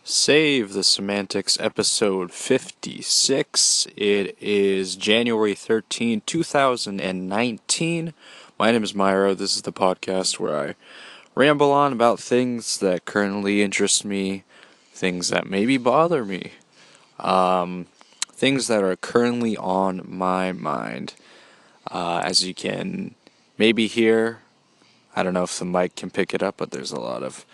Save the Semantics episode 56. It is January 13, 2019. My name is Myro. This is the podcast where I ramble on about things that currently interest me, things that maybe bother me, things that are currently on my mind. As you can maybe hear, I don't know if the mic can pick it up, but there's a lot of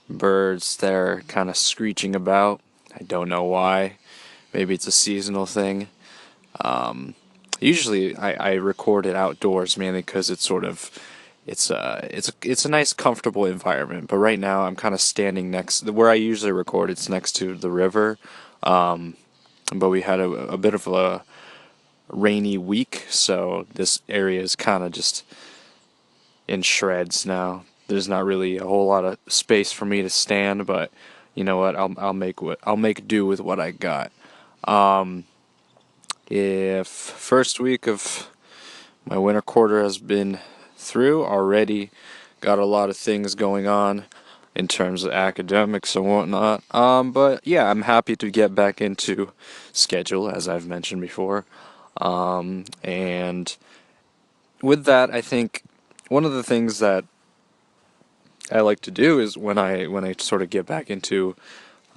birds that are kind of screeching about. I don't know why. Maybe it's a seasonal thing. Usually, I record it outdoors mainly because it's a nice, comfortable environment. But right now, I'm kind of standing next where I usually record. It's next to the river. But we had a bit of a rainy week, so this area is kind of just in shreds now. There's not really a whole lot of space for me to stand, but you know what? I'll make do with what I got. If first week of my winter quarter has been through already, got a lot of things going on in terms of academics and whatnot. But yeah, I'm happy to get back into schedule as I've mentioned before. And with that, I think one of the things that I like to do is when I sort of get back into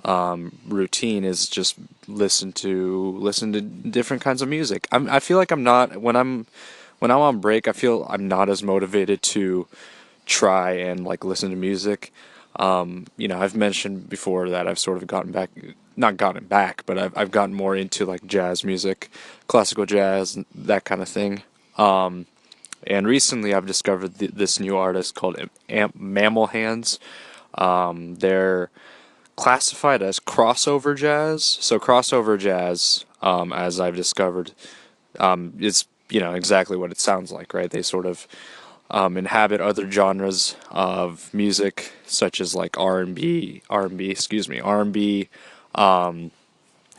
routine is just listen to different kinds of music. I feel like I'm not when I'm on break. I feel I'm not as motivated to try and like listen to music. I've mentioned before that I've sort of not gotten back, but I've gotten more into like jazz music, classical jazz, that kind of thing. And recently I've discovered this new artist called Mammal Hands. They're classified as crossover jazz. So crossover jazz, as I've discovered, is exactly what it sounds like, right? They sort of inhabit other genres of music, such as like R&B,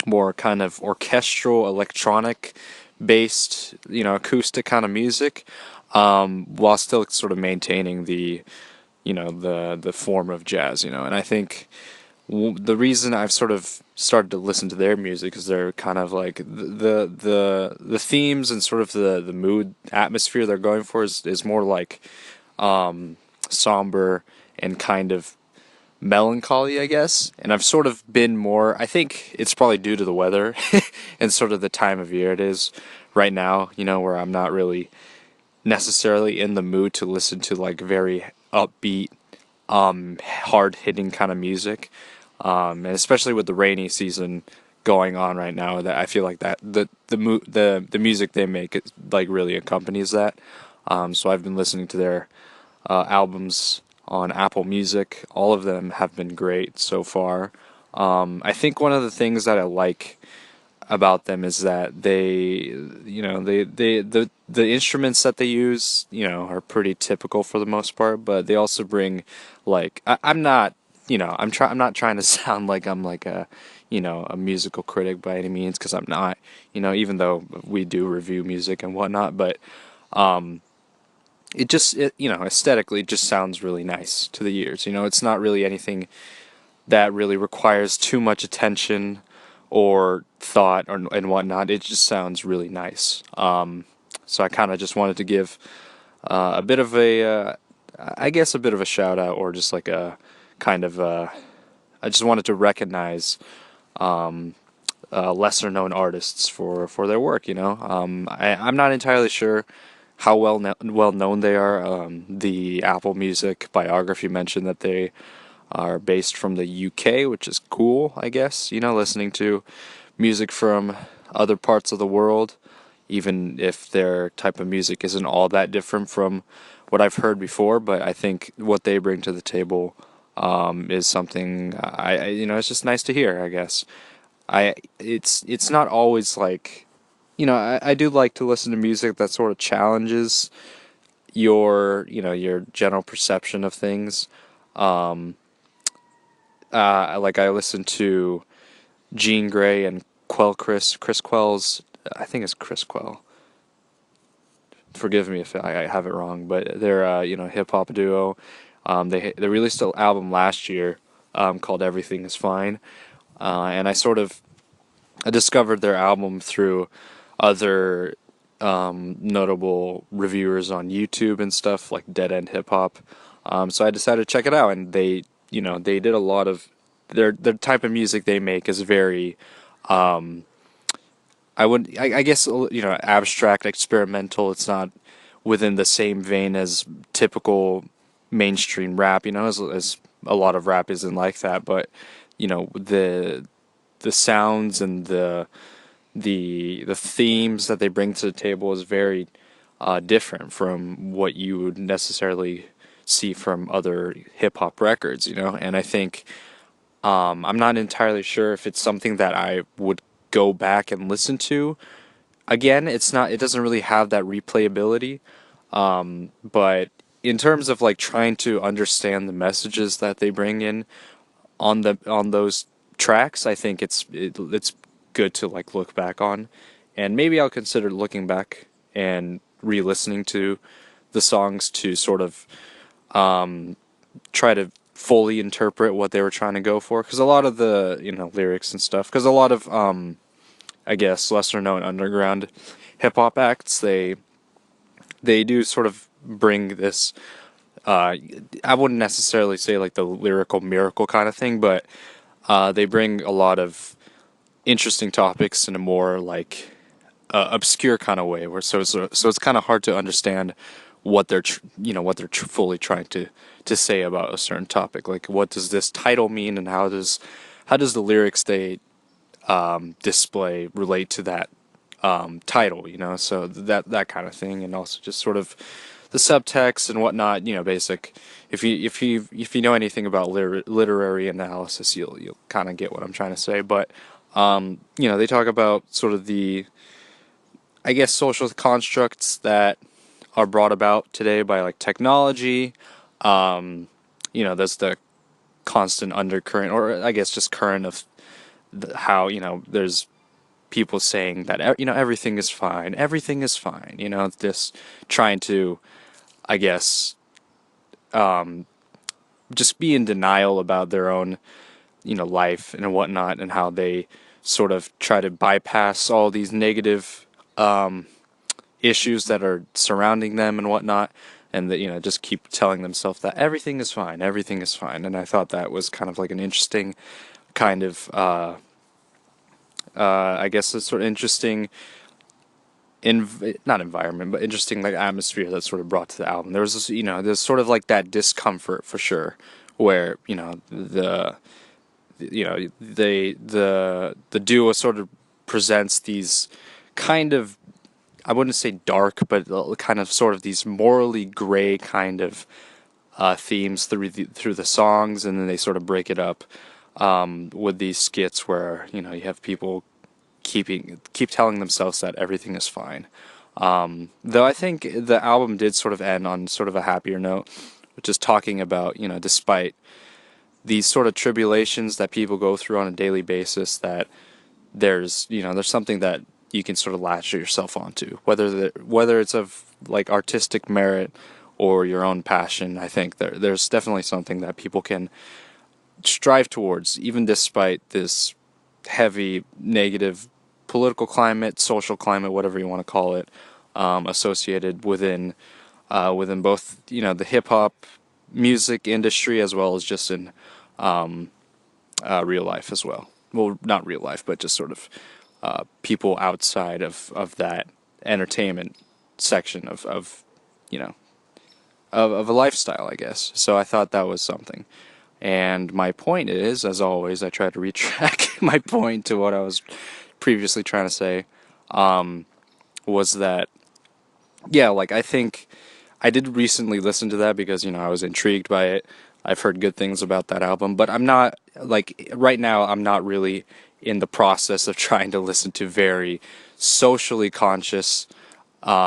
more kind of orchestral, electronic based, acoustic kind of music, while still sort of maintaining the form of jazz, and I think the reason I've sort of started to listen to their music is they're kind of like the themes and sort of the mood atmosphere they're going for is more like somber and kind of melancholy, I guess. And I've sort of been more, I think it's probably due to the weather and sort of the time of year it is right now, where I'm not really necessarily in the mood to listen to like very upbeat, hard hitting kind of music. And especially with the rainy season going on right now, that I feel like that the music they make like really accompanies that. So I've been listening to their albums on Apple Music. All of them have been great so far. I think one of the things that I like about them is that the instruments that they use, are pretty typical for the most part, but they also bring like I'm not, I'm not trying to sound like I'm like a musical critic by any means, because I'm not, even though we do review music and whatnot, but aesthetically it just sounds really nice to the ears. It's not really anything that really requires too much attention or thought and whatnot. It just sounds really nice. So I kind of just wanted to give a bit of I guess a bit of a shout out, or just like a kind of, I just wanted to recognize lesser known artists for their work. I'm not entirely sure how well known they are. The Apple Music biography mentioned that they are based from the UK, which is cool, I guess. Listening to music from other parts of the world, even if their type of music isn't all that different from what I've heard before. But I think what they bring to the table is something it's just nice to hear, I guess. It's not always like, I do like to listen to music that sort of challenges your general perception of things. Like I listened to Jean Grey and Chris Quell's, I think it's Chris Quell. Forgive me if I have it wrong, but they're hip hop duo. They released an album last year, called Everything Is Fine. And I discovered their album through other notable reviewers on YouTube and stuff like Dead End Hip Hop. So I decided to check it out, and they did a lot of their type of music they make is very, I guess, abstract, experimental. It's not within the same vein as typical mainstream rap, as a lot of rap isn't like that. But the sounds and the themes that they bring to the table is very different from what you would necessarily see from other hip hop records, And I think I'm not entirely sure if it's something that I would go back and listen to again. It doesn't really have that replayability. But in terms of like trying to understand the messages that they bring in on those tracks, I think it's good to like look back on, and maybe I'll consider looking back and re-listening to the songs to sort of try to fully interpret what they were trying to go for. Because a lot of the lyrics and stuff, because a lot of I guess lesser known underground hip hop acts, they do sort of bring this. I wouldn't necessarily say like the lyrical miracle kind of thing, but they bring a lot of interesting topics in a more like obscure kind of way, where so it's kind of hard to understand what they're fully trying to say about a certain topic. Like, what does this title mean, and how does the lyrics they display relate to that title? So that kind of thing, and also just sort of the subtext and whatnot. Basic. If you know anything about literary analysis, you'll kind of get what I'm trying to say. But they talk about sort of the, I guess, social constructs that are brought about today by like technology. There's the constant undercurrent, or I guess just current of how there's people saying that everything is fine. Just trying to, I guess, just be in denial about their own life and whatnot, and how they sort of try to bypass all these negative issues that are surrounding them and whatnot, and that just keep telling themselves that everything is fine. And I thought that was kind of like an interesting kind of I guess a sort of interesting not environment, but interesting like atmosphere that sort of brought to the album. There was this, there's sort of like that discomfort for sure, where the duo sort of presents these kind of, I wouldn't say dark, but kind of sort of these morally gray kind of themes through the songs, and then they sort of break it up with these skits where you have people keep telling themselves that everything is fine. Though I think the album did sort of end on sort of a happier note, which is talking about despite these sort of tribulations that people go through on a daily basis, that there's something that you can sort of latch yourself onto, whether it's of like artistic merit or your own passion. I think there's definitely something that people can strive towards, even despite this heavy negative political climate, social climate, whatever you want to call it, associated within both the hip hop music industry as well as just in real life as well. Well, not real life, but just sort of people outside of that entertainment section of you know of a lifestyle, I guess. So I thought that was something. And my point is, as always, I try to retrack my point to what I was previously trying to say, was that, yeah, like I think I did recently listen to that because, I was intrigued by it. I've heard good things about that album, but I'm not, like, right now, I'm not really in the process of trying to listen to very socially conscious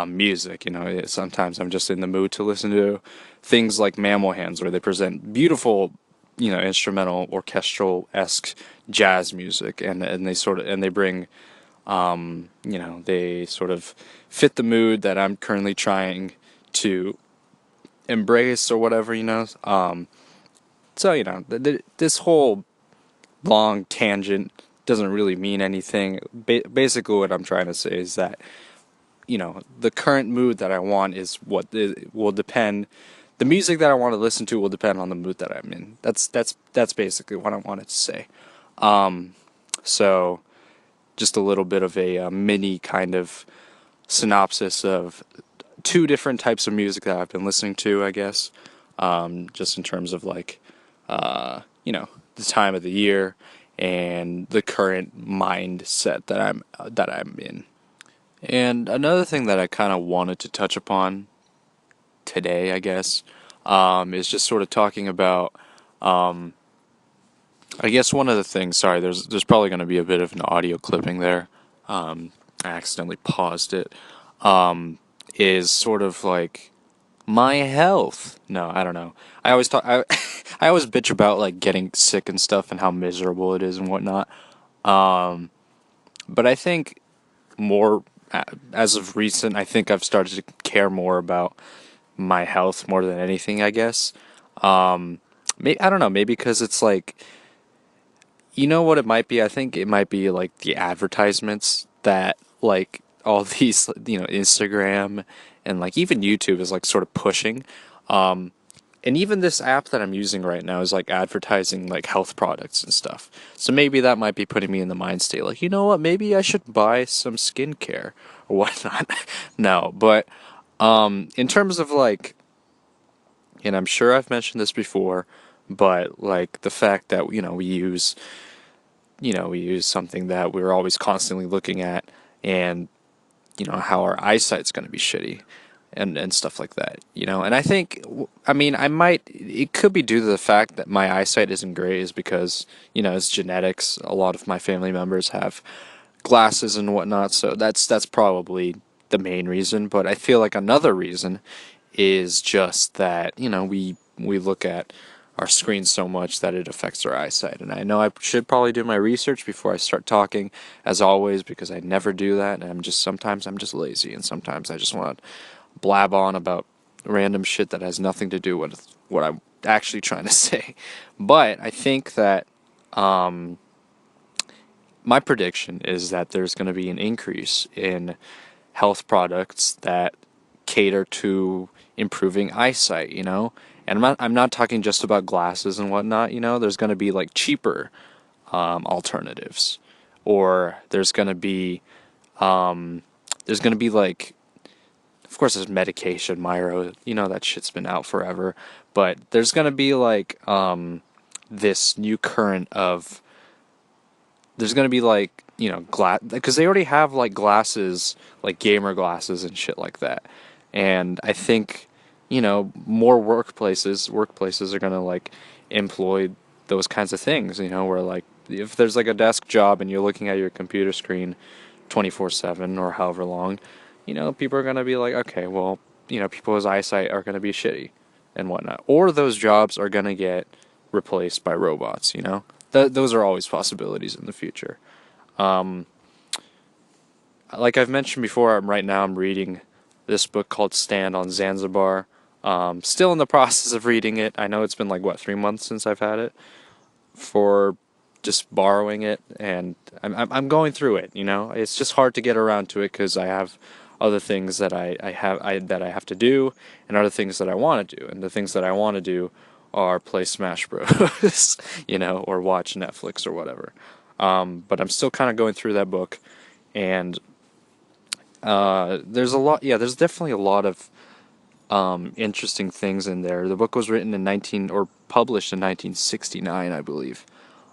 music. Sometimes I'm just in the mood to listen to things like Mammal Hands, where they present beautiful, instrumental, orchestral-esque jazz music, and they bring, they sort of fit the mood that I'm currently trying to embrace or whatever. So, this whole long tangent doesn't really mean anything. Basically, what I'm trying to say is that, the current mood that I want is what it will depend. The music that I want to listen to will depend on the mood that I'm in. That's basically what I wanted to say. So, just a little bit of a mini kind of synopsis of two different types of music that I've been listening to, I guess. Just in terms of like, the time of the year and the current mindset that I'm in. And another thing that I kind of wanted to touch upon today, I guess, is just sort of talking about. I guess one of the things. Sorry, there's probably going to be a bit of an audio clipping there. I accidentally paused it. Is sort of like my health. No, I don't know. I always talk. I always bitch about like getting sick and stuff and how miserable it is and whatnot. But I think more as of recent, I think I've started to care more about my health more than anything. I guess. I don't know. Maybe because it's like, you know what it might be. I think it might be like the advertisements that like all these Instagram and like even YouTube is like sort of pushing. And even this app that I'm using right now is like advertising like health products and stuff. So maybe that might be putting me in the mind state like, you know what, maybe I should buy some skincare or whatnot. No, but in terms of like, and I'm sure I've mentioned this before, but like the fact that we use something that we're always constantly looking at, and how our eyesight's going to be shitty and stuff like that, and I think, I mean, it could be due to the fact that my eyesight isn't great, is because it's genetics. A lot of my family members have glasses and whatnot, so that's probably the main reason. But I feel like another reason is just that we look at our screens so much that it affects our eyesight. And I know I should probably do my research before I start talking, as always, because I never do that, and sometimes I'm just lazy, and sometimes I just want to blab on about random shit that has nothing to do with what I'm actually trying to say. But I think that my prediction is that there's going to be an increase in health products that cater to improving eyesight, And I'm not talking just about glasses and whatnot, There's going to be like cheaper alternatives, or there's going to be like, of course, there's medication, Myro, that shit's been out forever, but there's going to be like this new current of, there's going to be like, because they already have like glasses, like gamer glasses and shit like that. And I think, more workplaces are going to like employ those kinds of things, where like if there's like a desk job and you're looking at your computer screen 24/7 or however long, people are going to be like, okay, well, people's eyesight are going to be shitty and whatnot. Or those jobs are going to get replaced by robots, those are always possibilities in the future. Like I've mentioned before, right now I'm reading this book called Stand on Zanzibar. Still in the process of reading it. I know it's been like, 3 months since I've had it, for just borrowing it, and I'm going through it. It's just hard to get around to it because I have other things that I have to do, and other things that I want to do, and the things that I want to do are play Smash Bros. Or watch Netflix or whatever. But I'm still kind of going through that book, and there's a lot. Yeah, there's definitely a lot of interesting things in there. The book was written or published in 1969, I believe,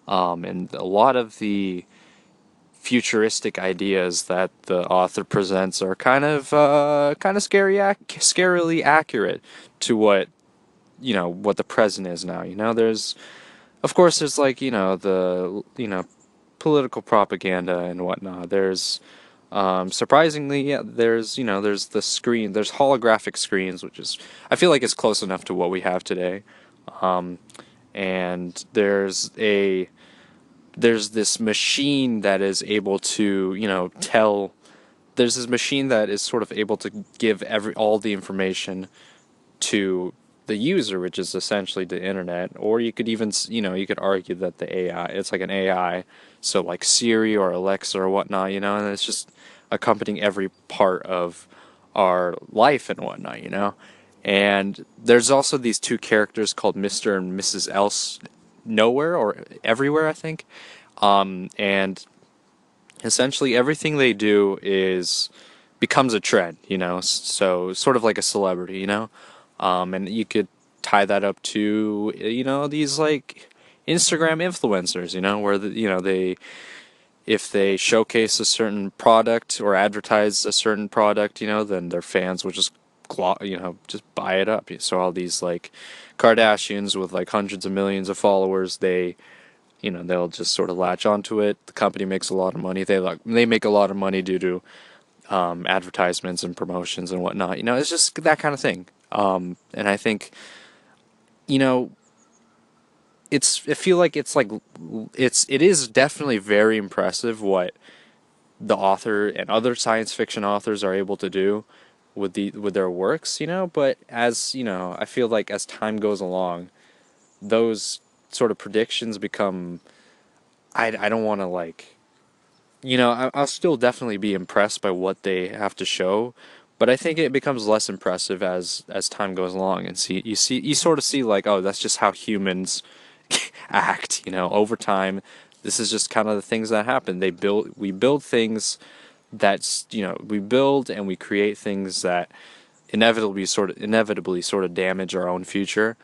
and a lot of the futuristic ideas that the author presents are scarily accurate to what the present is now. Of course, there's like the political propaganda and whatnot. There's surprisingly, yeah, there's the screen, there's holographic screens, which is, I feel like it's close enough to what we have today. And there's this machine that is able to, tell. There's this machine that is sort of able to give all the information to the user, which is essentially the internet, or you could even, you could argue that the AI, it's like an AI, so like Siri or Alexa or whatnot, and it's just accompanying every part of our life and whatnot, And there's also these two characters called Mr. and Mrs. Else Nowhere or Everywhere, I think. And essentially everything they do is becomes a trend, so sort of like a celebrity, and you could tie that up to these like Instagram influencers, where they if they showcase a certain product or advertise a certain product, then their fans will just just buy it up. So all these like Kardashians with like hundreds of millions of followers, they'll just sort of latch onto it. The company makes a lot of money. They make a lot of money due to advertisements and promotions and whatnot. It's just that kind of thing. And I think, you know, I feel like it is definitely very impressive what the author and other science fiction authors are able to do with their works, but as, I feel like as time goes along, those sort of predictions become, I don't want to like, I'll still definitely be impressed by what they have to show, but I think it becomes less impressive as time goes along, and you sort of see like, oh, that's just how humans act, over time. This is just kind of the things that happen. We build things we build and we create things that inevitably sort of damage our own future.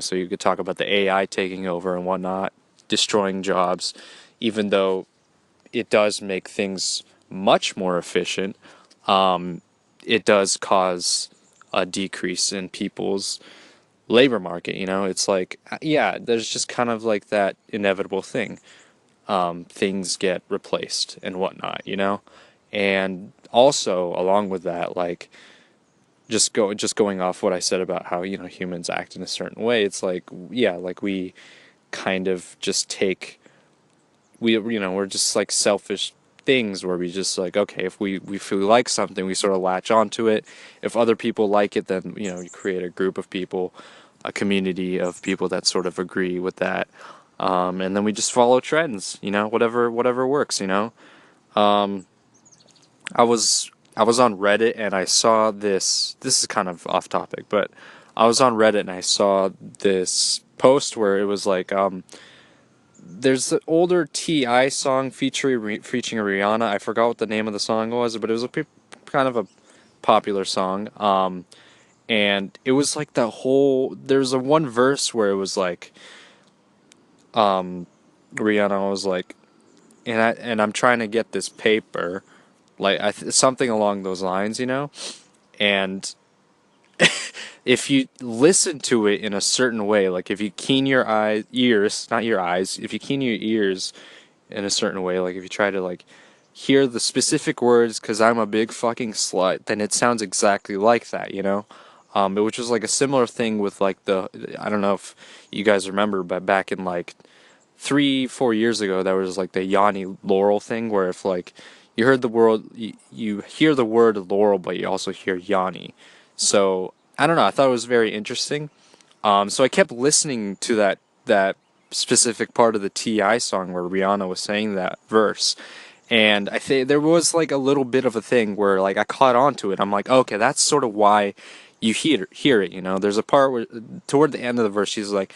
So you could talk about the AI taking over and whatnot, destroying jobs, even though it does make things much more efficient. It does cause a decrease in people's labor market. It's like, yeah, there's just kind of like that inevitable thing. Things get replaced and whatnot, and also along with that, like just going off what I said about how humans act in a certain way. It's like, yeah, like we kind of just take we're just like selfish things where we just like, okay, if we like something, we sort of latch onto it. If other people like it, then you create a group of people, a community of people that sort of agree with that, and then we just follow trends, whatever works. um, I was on Reddit and I saw this. This is kind of off topic, but I was on Reddit and I saw this post where it was like, there's the older T.I. song featuring Rihanna. I forgot what the name of the song was, but it was kind of a popular song. And it was like there's a one verse where it was like, Rihanna was like, and I'm trying to get this paper, like something along those lines, and if you listen to it in a certain way, like if you keen your ears, not your eyes, if you keen your ears in a certain way, like if you try to like hear the specific words, because I'm a big fucking slut, then it sounds exactly like that, which was like a similar thing with like I don't know if you guys remember, but back in like 3-4 years ago, there was like the Yanni Laurel thing, where if like you heard the word, you hear the word Laurel, but you also hear Yanni. So I don't know. I thought it was very interesting. So I kept listening to that specific part of the T.I. song where Rihanna was saying that verse, and I think there was like a little bit of a thing where like I caught on to it. I'm like, okay, that's sort of why you hear it. There's a part where toward the end of the verse, she's like,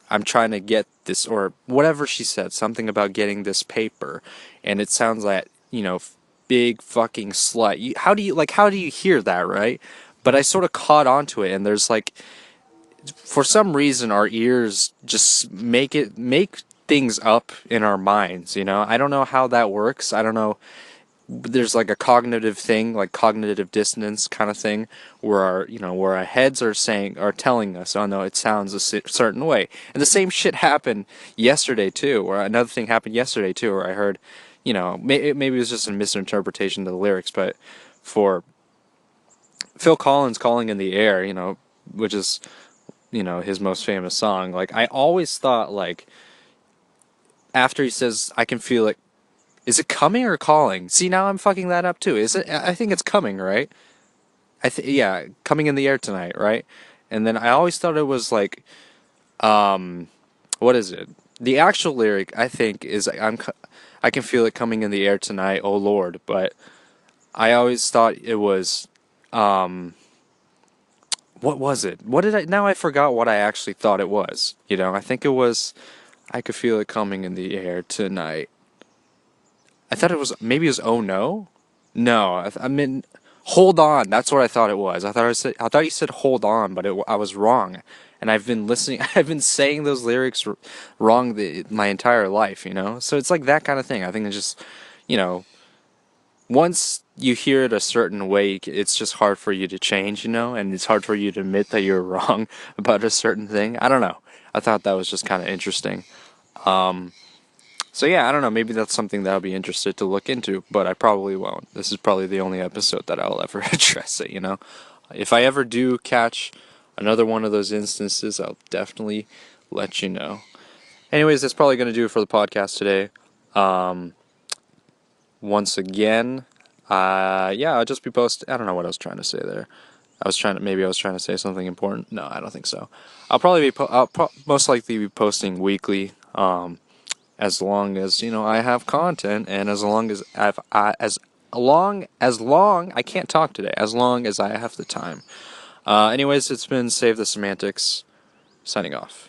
I'm trying to get this, or whatever she said, something about getting this paper, and it sounds like, big fucking slut. How do you hear that, right? But I sort of caught onto it, and there's like, for some reason, our ears just make things up in our minds. I don't know how that works. I don't know. There's like a cognitive thing, like cognitive dissonance kind of thing, where our heads are telling us, oh no, it sounds a certain way. And the same shit happened yesterday too, or another thing happened yesterday too, where I heard, maybe it was just a misinterpretation of the lyrics, but for Phil Collins, Calling in the Air, which is, his most famous song, like I always thought, like, after he says, I can feel it, is it coming or calling? See, now I'm fucking that up too. Is it? I think it's coming, right? Yeah, coming in the air tonight, right? and then I always thought it was like, what is it? The actual lyric I think is I can feel it coming in the air tonight, oh Lord. But I always thought it was, um, what was it? What did I? Now I forgot what I actually thought it was. I think it was, I could feel it coming in the air tonight. I thought it was, maybe it was, oh no, no. I mean, hold on. That's what I thought it was. I thought you said hold on, but I was wrong. And I've been listening. I've been saying those lyrics wrong my entire life. So it's like that kind of thing. I think it's just, you know, once you hear it a certain way, it's just hard for you to change. And it's hard for you to admit that you're wrong about a certain thing. I don't know. I thought that was just kind of interesting. So yeah, I don't know. Maybe that's something that I'll be interested to look into, but I probably won't. This is probably the only episode that I'll ever address it. If I ever do catch another one of those instances, I'll definitely let you know. Anyways, that's probably going to do it for the podcast today. Once again, yeah, I'll just be posting. I don't know what I was trying to say there. Maybe I was trying to say something important. No, I don't think so. I'll most likely be posting weekly. As long as I have content, and as long as I can't talk today, as long as I have the time. Anyways, it's been Save the Semantics, signing off.